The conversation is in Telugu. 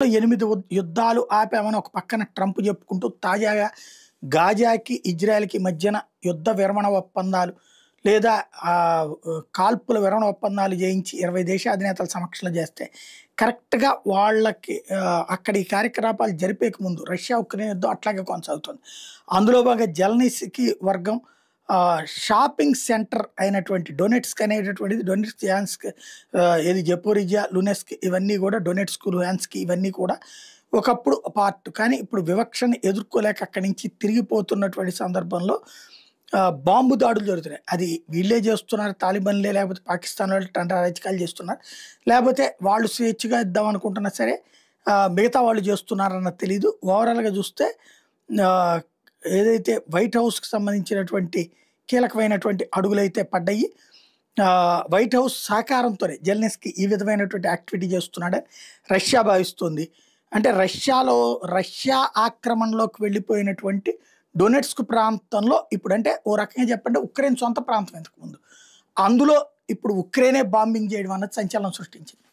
8 యుద్ధాలు ఆపామని ఒక పక్కన ట్రంప్ చెప్పుకుంటూ తాజాగా గాజాకి, ఇజ్రాయెల్‌కి మధ్యన యుద్ధ విరమణ ఒప్పందాలు లేదా కాల్పుల విరమణ ఒప్పందాలు చేయించి 20 దేశ అధినేతల సమక్షంలో చేస్తే కరెక్ట్‌గా వాళ్ళకి అక్కడ ఈ కార్యకలాపాలు జరిపేక ముందు రష్యా, ఉక్రెయిన్ యుద్ధం అట్లాగే కొనసాగుతుంది. అందులో భాగంగా జెలెన్స్కీ వర్గం షాపింగ్ సెంటర్ అయినటువంటి డొనెట్స్క్ అనేటటువంటిది డొనెట్స్క్, లుహాన్స్క్, ఏది జపోరిజియా, లునెస్క్ ఇవన్నీ కూడా డొనెట్స్క్, లుహాన్స్క్ ఇవన్నీ కూడా ఒకప్పుడు పార్ట్. కానీ ఇప్పుడు వివక్షను ఎదుర్కోలేక అక్కడి నుంచి తిరిగిపోతున్నటువంటి సందర్భంలో బాంబు దాడులు జరుగుతున్నాయి. అది వీళ్ళే చేస్తున్నారు, తాలిబాన్లే, లేకపోతే పాకిస్తాన్ వాళ్ళు రాజకీయాలు చేస్తున్నారు, లేకపోతే వాళ్ళు స్వేచ్ఛగా ఇద్దాం అనుకుంటున్నా సరే మిగతా వాళ్ళు చేస్తున్నారన్నది తెలీదు. ఓవరాల్గా చూస్తే ఏదైతే వైట్ హౌస్కి సంబంధించినటువంటి కీలకమైనటువంటి అడుగులైతే పడ్డాయి. వైట్ హౌస్ సహకారంతోనే జెలెన్స్కీ ఈ విధమైనటువంటి యాక్టివిటీ చేస్తున్నాడని రష్యా భావిస్తుంది. అంటే రష్యా ఆక్రమణలోకి వెళ్ళిపోయినటువంటి డొనెట్స్క్ ప్రాంతంలో ఇప్పుడు, అంటే ఓ రకంగా చెప్పంటే ఉక్రెయిన్ సొంత ప్రాంతం ఇంతకుముందు, అందులో ఇప్పుడు ఉక్రెయినే బాంబింగ్ చేయడం అన్నది సంచలనం సృష్టించింది.